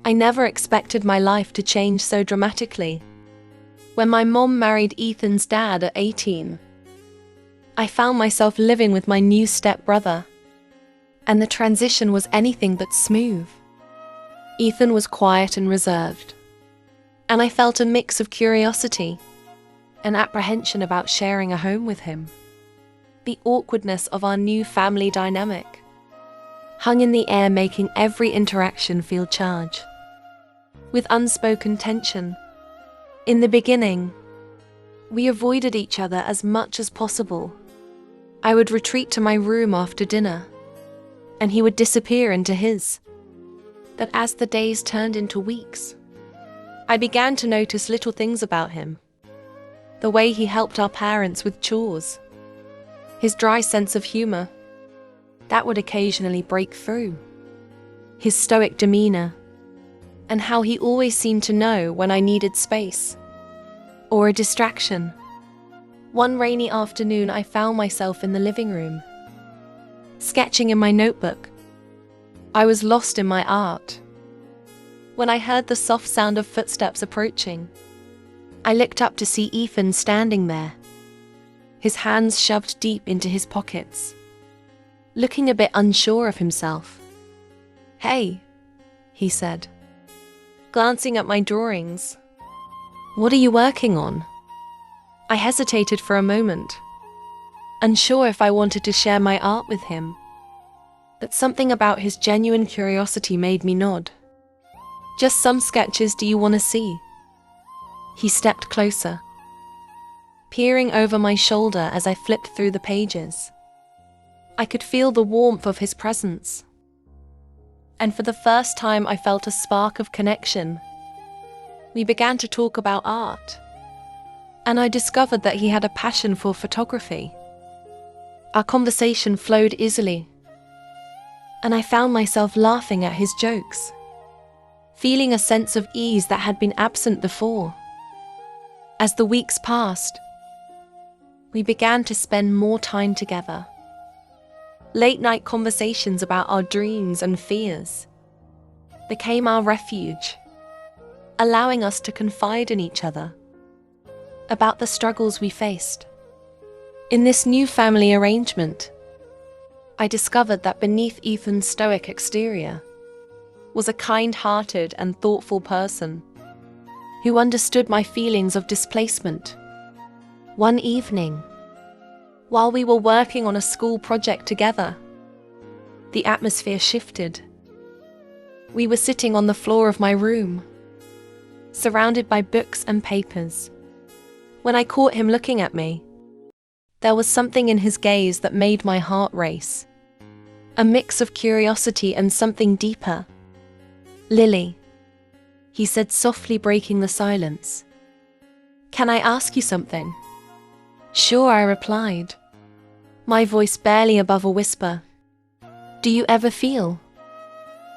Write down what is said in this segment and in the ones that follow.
I never expected my life to change so dramatically. When my mom married Ethan's dad at 18, I found myself living with my new stepbrother, and the transition was anything but smooth. Ethan was quiet and reserved, and I felt a mix of curiosity and apprehension about sharing a home with him. The awkwardness of our new family dynamic hung in the air, making every interaction feel charged with unspoken tension. In the beginning, we avoided each other as much as possible. I would retreat to my room after dinner, and he would disappear into his. But as the days turned into weeks, I began to notice little things about him. The way he helped our parents with chores, his dry sense of humor that would occasionally break through, his stoic demeanor, and how he always seemed to know when I needed space or a distraction. One rainy afternoon, I found myself in the living room, sketching in my notebook. I was lost in my art when I heard the soft sound of footsteps approaching. I looked up to see Ethan standing there, his hands shoved deep into his pockets, looking a bit unsure of himself. "Hey," he said, glancing at my drawings. "What are you working on?" I hesitated for a moment, unsure if I wanted to share my art with him, but something about his genuine curiosity made me nod. "Just some sketches, do you want to see?" He stepped closer, peering over my shoulder as I flipped through the pages. I could feel the warmth of his presence, and for the first time I felt a spark of connection. We began to talk about art, and I discovered that he had a passion for photography. Our conversation flowed easily, and I found myself laughing at his jokes, feeling a sense of ease that had been absent before. As the weeks passed, we began to spend more time together. Late-night conversations about our dreams and fears became our refuge, allowing us to confide in each other about the struggles we faced. In this new family arrangement, I discovered that beneath Ethan's stoic exterior was a kind-hearted and thoughtful person who understood my feelings of displacement. One evening, while we were working on a school project together, the atmosphere shifted. We were sitting on the floor of my room, surrounded by books and papers, when I caught him looking at me. There was something in his gaze that made my heart race, a mix of curiosity and something deeper. "Lily," he said softly, breaking the silence. "Can I ask you something?" "Sure," I replied, my voice barely above a whisper. "Do you ever feel,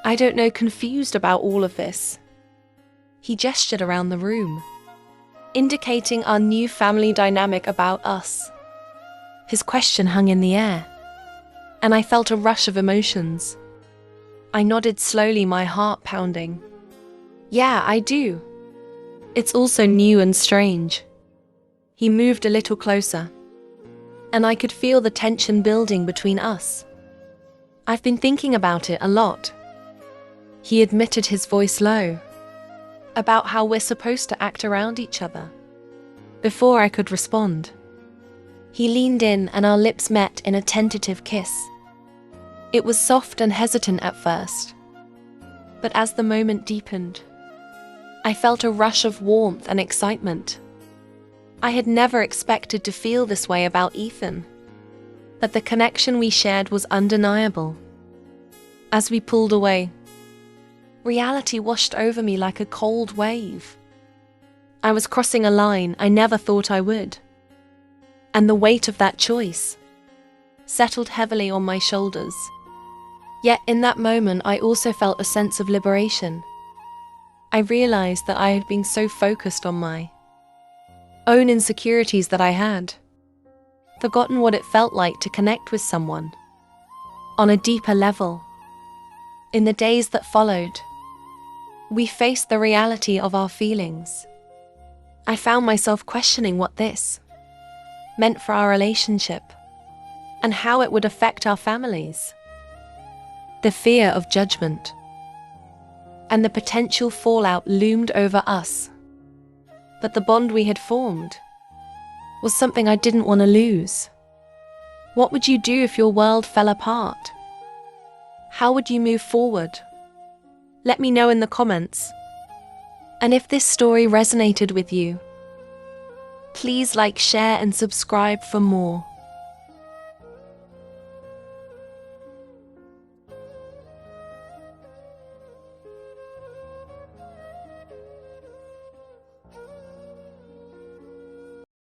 I don't know, confused about all of this?" He gestured around the room, indicating our new family dynamic about us. His question hung in the air, and I felt a rush of emotions. I nodded slowly, my heart pounding. "Yeah, I do. It's also new and strange." He moved a little closer, and I could feel the tension building between us. "I've been thinking about it a lot," he admitted, his voice low, "about how we're supposed to act around each other." Before I could respond, he leaned in and our lips met in a tentative kiss. It was soft and hesitant at first, but as the moment deepened, I felt a rush of warmth and excitement. I had never expected to feel this way about Ethan, but the connection we shared was undeniable. As we pulled away, reality washed over me like a cold wave. I was crossing a line I never thought I would, and the weight of that choice settled heavily on my shoulders. Yet in that moment, I also felt a sense of liberation. I realized that I had been so focused on my own insecurities that I had forgotten what it felt like to connect with someone on a deeper level. In the days that followed, We faced the reality of our feelings. I found myself questioning what this meant for our relationship and how it would affect our families. The fear of judgment and the potential fallout loomed over us. But the bond we had formed was something I didn't want to lose. What would you do if your world fell apart? How would you move forward? Let me know in the comments. And if this story resonated with you, please like, share, and subscribe for more.